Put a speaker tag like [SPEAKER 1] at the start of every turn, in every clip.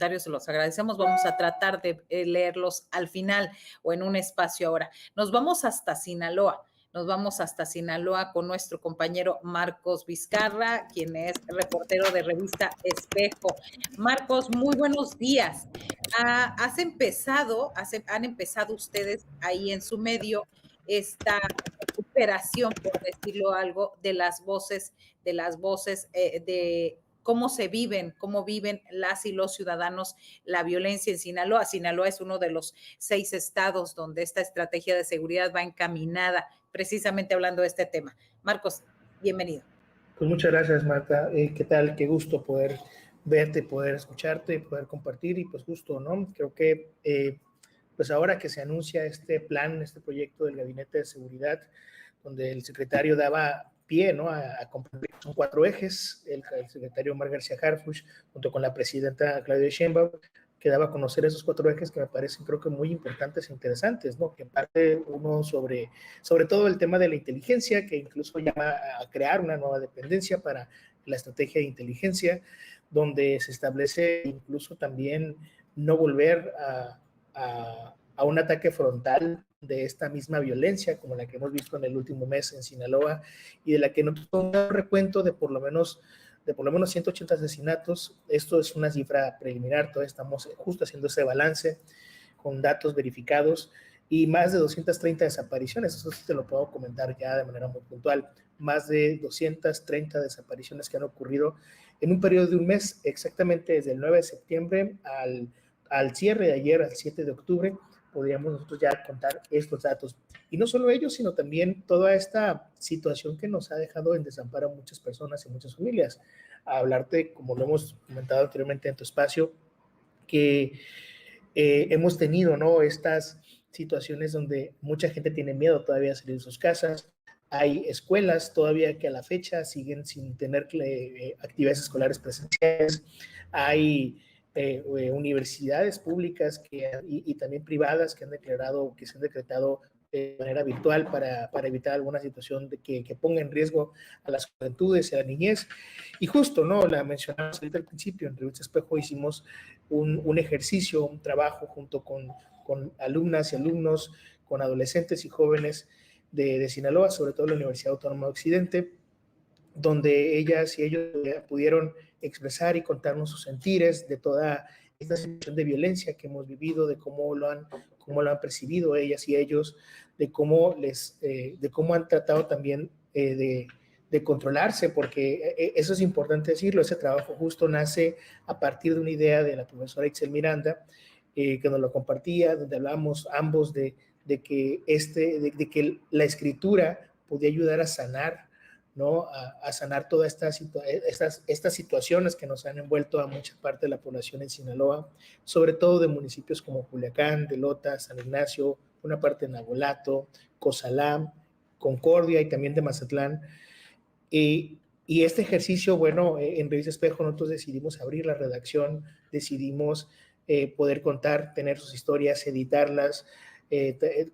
[SPEAKER 1] comentarios, se los agradecemos. Vamos a tratar de leerlos al final o en un espacio ahora. Nos vamos hasta Sinaloa. Nos vamos hasta Sinaloa con nuestro compañero Marcos Vizcarra, quien es reportero de revista Espejo. Marcos, muy buenos días. Han empezado ustedes ahí en su medio esta recuperación, por decirlo algo, de las voces de cómo viven las y los ciudadanos la violencia en Sinaloa. Sinaloa es uno de los 6 estados donde esta estrategia de seguridad va encaminada, precisamente hablando de este tema. Marcos, bienvenido.
[SPEAKER 2] Pues muchas gracias, Marta. ¿Qué tal? Qué gusto poder verte, poder escucharte, poder compartir y pues justo, ¿no? Creo que pues ahora que se anuncia este plan, este proyecto del Gabinete de Seguridad, donde el secretario daba pie, ¿no? A cumplir, son 4 ejes, el secretario Omar García Harfuch, junto con la presidenta Claudia Sheinbaum, que daba a conocer esos 4 ejes que me parecen, creo que muy importantes e interesantes, ¿no? Que parte uno sobre todo el tema de la inteligencia, que incluso llama a crear una nueva dependencia para la estrategia de inteligencia, donde se establece incluso también no volver a un ataque frontal de esta misma violencia como la que hemos visto en el último mes en Sinaloa y de la que nos da un recuento de por lo menos 180 asesinatos. Esto es una cifra preliminar, todavía estamos justo haciendo ese balance con datos verificados y más de 230 desapariciones, eso sí te lo puedo comentar ya de manera muy puntual, más de 230 desapariciones que han ocurrido en un periodo de un mes, exactamente desde el 9 de septiembre al cierre de ayer, al 7 de octubre, podríamos nosotros ya contar estos datos. Y no solo ellos, sino también toda esta situación que nos ha dejado en desamparo a muchas personas y muchas familias. A hablarte, como lo hemos comentado anteriormente en tu espacio, que hemos tenido, ¿no? Estas situaciones donde mucha gente tiene miedo todavía a salir de sus casas. Hay escuelas todavía que a la fecha siguen sin tener actividades escolares presenciales. Hay universidades públicas y también privadas que se han decretado de manera virtual para evitar alguna situación que ponga en riesgo a las juventudes y a la niñez. Y justo, ¿no? La mencionamos ahorita al principio, en Revista Espejo hicimos un ejercicio, un trabajo junto con alumnas y alumnos, con adolescentes y jóvenes de Sinaloa, sobre todo la Universidad Autónoma de Occidente, donde ellas y ellos pudieron expresar y contarnos sus sentires de toda esta situación de violencia que hemos vivido, de cómo lo han percibido ellas y ellos, de cómo han tratado también de controlarse, porque eso es importante decirlo. Ese trabajo justo nace a partir de una idea de la profesora Itzel Miranda, que nos lo compartía, donde hablamos ambos de que la escritura podía ayudar a sanar, ¿no? A sanar todas estas situaciones que nos han envuelto a mucha parte de la población en Sinaloa, sobre todo de municipios como Culiacán, Delota, San Ignacio, una parte de Nabolato, Cozalá, Concordia y también de Mazatlán. Y este ejercicio, bueno, en Revista Espejo nosotros decidimos abrir la redacción, decidimos poder contar, tener sus historias, editarlas,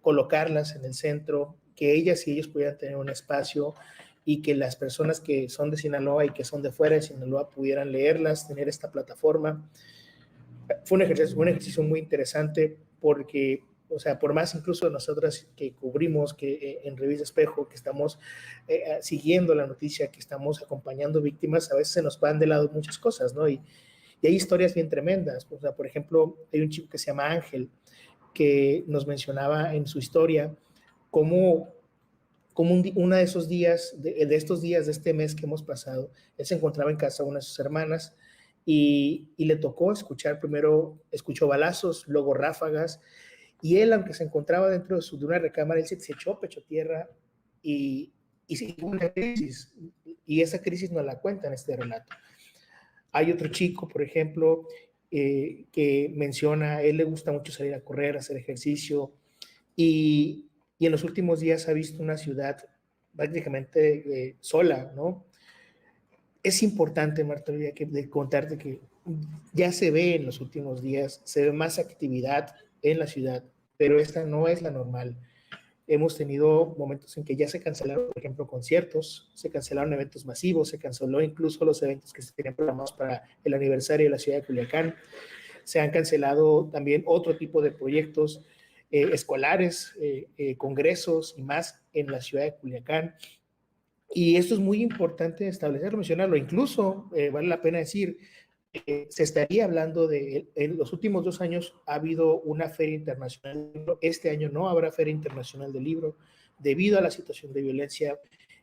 [SPEAKER 2] colocarlas en el centro, que ellas y ellos pudieran tener un espacio y que las personas que son de Sinaloa y que son de fuera de Sinaloa pudieran leerlas, tener esta plataforma. Fue un ejercicio muy interesante porque, o sea, por más incluso nosotras que cubrimos, que en Revista Espejo, que estamos siguiendo la noticia, que estamos acompañando víctimas, a veces se nos van de lado muchas cosas, ¿no? Y hay historias bien tremendas. O sea, por ejemplo, hay un chico que se llama Ángel, que nos mencionaba en su historia cómo uno de esos días, de estos días de este mes que hemos pasado, él se encontraba en casa de una de sus hermanas y le tocó escuchar, primero escuchó balazos, luego ráfagas, y él, aunque se encontraba dentro de una recámara, él se echó pecho tierra y tuvo una crisis, y esa crisis nos la cuenta en este relato. Hay otro chico, por ejemplo, que menciona, a él le gusta mucho salir a correr, hacer ejercicio, y en los últimos días ha visto una ciudad prácticamente sola, ¿no? Es importante, Marta, de contarte que ya se ve en los últimos días, se ve más actividad en la ciudad, pero esta no es la normal. Hemos tenido momentos en que ya se cancelaron, por ejemplo, conciertos, se cancelaron eventos masivos, se canceló incluso los eventos que se tenían programados para el aniversario de la ciudad de Culiacán. se han cancelado también otro tipo de proyectos escolares, congresos y más en la ciudad de Culiacán. Y esto es muy importante establecerlo, mencionarlo. Incluso vale la pena decir, se estaría hablando de, en los últimos 2 años ha habido una feria internacional del libro. Este año no habrá feria internacional del libro debido a la situación de violencia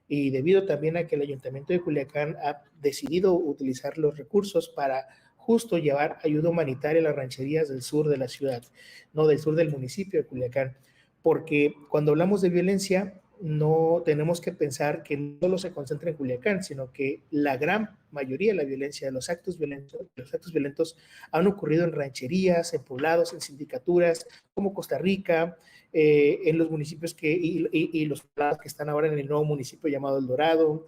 [SPEAKER 2] y debido también a que el Ayuntamiento de Culiacán ha decidido utilizar los recursos para justo llevar ayuda humanitaria a las rancherías del sur de la ciudad, no del sur del municipio de Culiacán, porque cuando hablamos de violencia no tenemos que pensar que no solo se concentra en Culiacán, sino que la gran mayoría de la violencia, de los actos violentos han ocurrido en rancherías, en poblados, en sindicaturas, como Costa Rica, en los municipios y los poblados que están ahora en el nuevo municipio llamado El Dorado,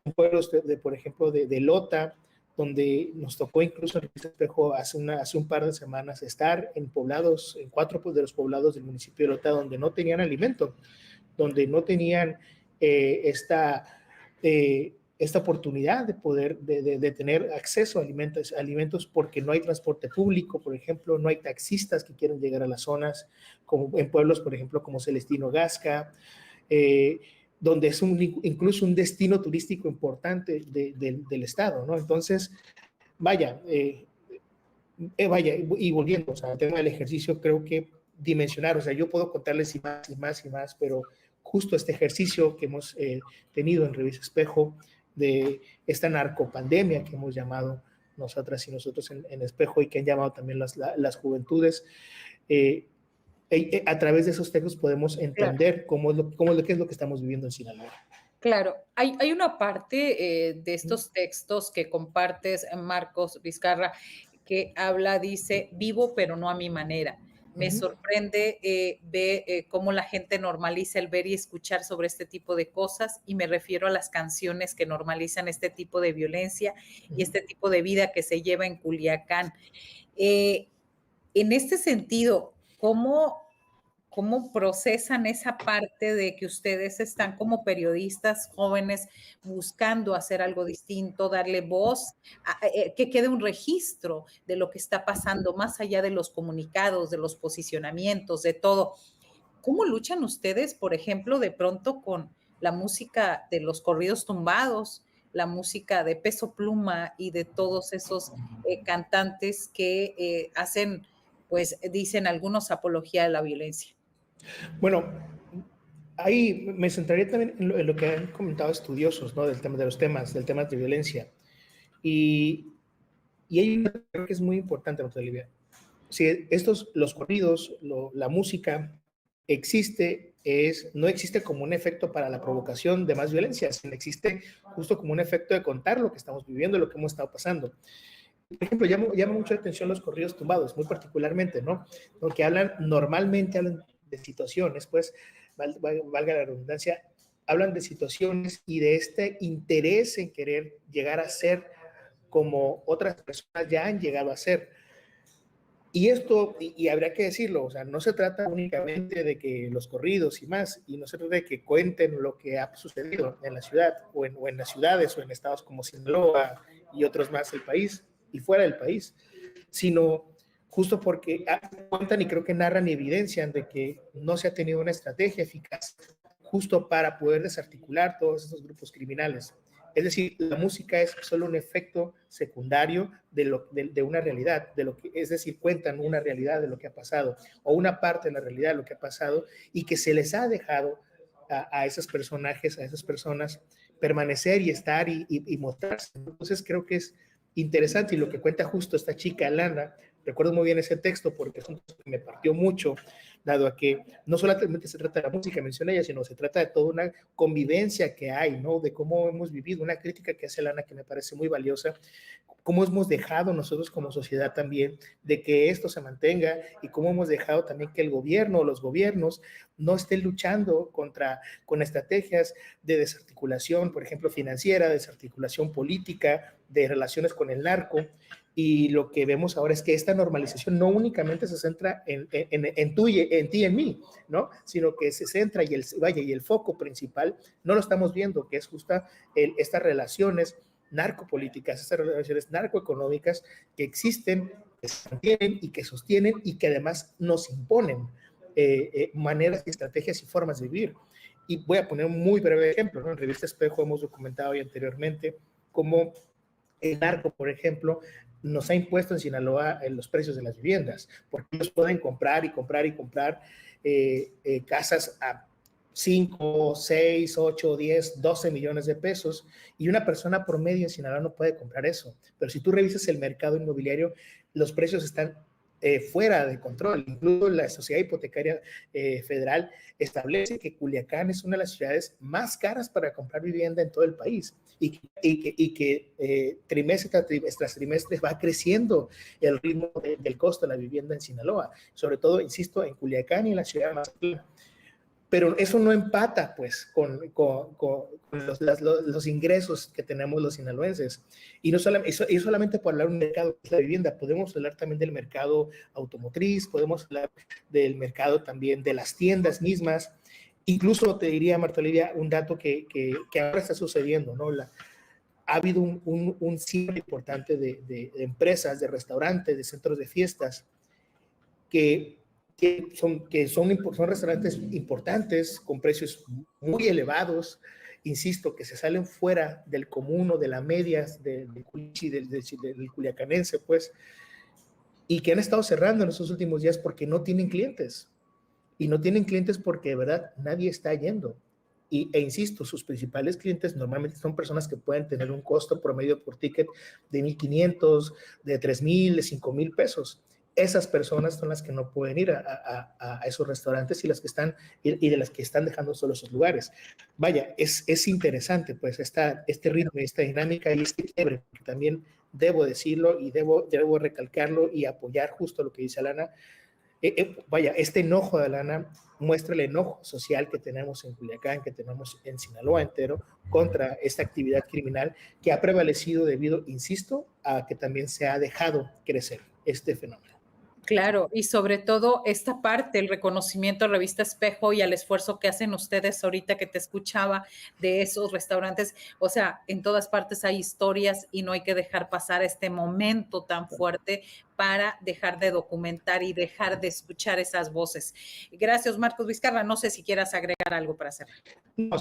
[SPEAKER 2] en pueblos por ejemplo, de Lota, donde nos tocó incluso en Luis Espejo hace un par de semanas estar en poblados, en 4 de los poblados del municipio de Lota, donde no tenían alimento, donde no tenían esta oportunidad de poder de tener acceso a alimentos porque no hay transporte público, por ejemplo, no hay taxistas que quieran llegar a las zonas, como en pueblos, por ejemplo, como Celestino Gasca, donde es incluso un destino turístico importante del estado, ¿no? Entonces, vaya, y volviendo, o sea, al tema del ejercicio, creo que dimensionar, o sea, yo puedo contarles y más y más y más, pero justo este ejercicio que hemos tenido en Revista Espejo, de esta narcopandemia que hemos llamado nosotras y nosotros en Espejo y que han llamado también las juventudes, a través de esos textos podemos entender claro. qué es lo que estamos viviendo en Sinaloa.
[SPEAKER 1] Claro, hay una parte de estos textos que compartes, Marcos Vizcarra, que habla, dice, vivo pero no a mi manera. Me sorprende cómo la gente normaliza el ver y escuchar sobre este tipo de cosas y me refiero a las canciones que normalizan este tipo de violencia y este tipo de vida que se lleva en Culiacán. En este sentido, ¿cómo procesan esa parte de que ustedes están como periodistas jóvenes buscando hacer algo distinto, darle voz, que quede un registro de lo que está pasando más allá de los comunicados, de los posicionamientos, de todo? ¿Cómo luchan ustedes, por ejemplo, de pronto con la música de los corridos tumbados, la música de Peso Pluma y de todos esos cantantes que hacen, pues dicen algunos, apología de la violencia?
[SPEAKER 2] Bueno, ahí me centraría también en lo que han comentado estudiosos, ¿no? Del tema de violencia. Y hay una cosa que es muy importante, Rosa Olivia. Si los corridos, la música no existe como un efecto para la provocación de más violencia, sino existe justo como un efecto de contar lo que estamos viviendo, lo que hemos estado pasando. Por ejemplo, llama mucho la atención los corridos tumbados, muy particularmente, ¿no? Porque normalmente hablan de situaciones, pues, valga la redundancia, hablan de situaciones y de este interés en querer llegar a ser como otras personas ya han llegado a ser. Y esto, y habría que decirlo, o sea, no se trata únicamente de que los corridos y más, y no se trata de que cuenten lo que ha sucedido en la ciudad, o en las ciudades, o en estados como Sinaloa y otros más del país, y fuera del país, sino justo porque cuentan y creo que narran y evidencian de que no se ha tenido una estrategia eficaz justo para poder desarticular todos estos grupos criminales. Es decir, la música es solo un efecto secundario de una realidad, es decir, cuentan una realidad de lo que ha pasado, o una parte de la realidad de lo que ha pasado, y que se les ha dejado a esos personajes, a esas personas, permanecer y estar y mostrarse. Entonces creo que es interesante, y lo que cuenta justo esta chica, Lana, recuerdo muy bien ese texto porque es un texto que me partió mucho, dado a que no solamente se trata de la música, menciona ella, sino se trata de toda una convivencia que hay, ¿no? De cómo hemos vivido, una crítica que hace Lana que me parece muy valiosa, cómo hemos dejado nosotros como sociedad también de que esto se mantenga, y cómo hemos dejado también que el gobierno o los gobiernos no estén luchando con estrategias de desarticulación, por ejemplo, financiera, desarticulación política, de relaciones con el narco. Y lo que vemos ahora es que esta normalización no únicamente se centra en ti y en mí, ¿no? Sino que se centra y el foco principal no lo estamos viendo, que es justo estas relaciones narcopolíticas, estas relaciones narcoeconómicas que existen que se mantienen y que sostienen y que además nos imponen maneras, estrategias y formas de vivir. Y voy a poner un muy breve ejemplo, ¿no? En Revista Espejo hemos documentado ya anteriormente cómo el narco, por ejemplo, nos ha impuesto en Sinaloa los precios de las viviendas, porque ellos pueden comprar y comprar y comprar casas a 5, 6, 8, 10, 12 millones de pesos, y una persona promedio en Sinaloa no puede comprar eso. Pero si tú revisas el mercado inmobiliario, los precios están fuera de control. Incluso la Sociedad Hipotecaria Federal establece que Culiacán es una de las ciudades más caras para comprar vivienda en todo el país, y que trimestre tras trimestre va creciendo el ritmo del costo de la vivienda en Sinaloa, sobre todo, insisto, en Culiacán y en la ciudad de Mazatlán. Pero eso no empata, pues, con los ingresos que tenemos los sinaloenses. Y no y solamente por hablar de un mercado que es la vivienda, podemos hablar también del mercado automotriz, podemos hablar del mercado también de las tiendas mismas. Incluso te diría, Marta Olivia, un dato que ahora está sucediendo, ¿no? Ha habido un cierre importante de empresas, de restaurantes, de centros de fiestas, que son restaurantes importantes, con precios muy elevados, insisto, que se salen fuera del común o de la media del culiacanense, pues, y que han estado cerrando en estos últimos días porque no tienen clientes. Y no tienen clientes porque de verdad nadie está yendo. Insisto, sus principales clientes normalmente son personas que pueden tener un costo promedio por ticket de 1,500, de 3,000, de 5,000 pesos. Esas personas son las que no pueden ir a esos restaurantes y de las que están dejando solo esos lugares. Vaya, es interesante pues este ritmo, esta dinámica y este quiebre, que también debo decirlo y debo recalcarlo y apoyar justo lo que dice Alana. Vaya, este enojo de Alana muestra el enojo social que tenemos en Culiacán, que tenemos en Sinaloa entero, contra esta actividad criminal que ha prevalecido debido, insisto, a que también se ha dejado crecer este fenómeno.
[SPEAKER 1] Claro, y sobre todo esta parte, el reconocimiento a Revista Espejo y al esfuerzo que hacen ustedes ahorita que te escuchaba de esos restaurantes. O sea, en todas partes hay historias y no hay que dejar pasar este momento tan fuerte para dejar de documentar y dejar de escuchar esas voces. Gracias, Marcos Vizcarra. No sé si quieras agregar algo para hacer.
[SPEAKER 2] No,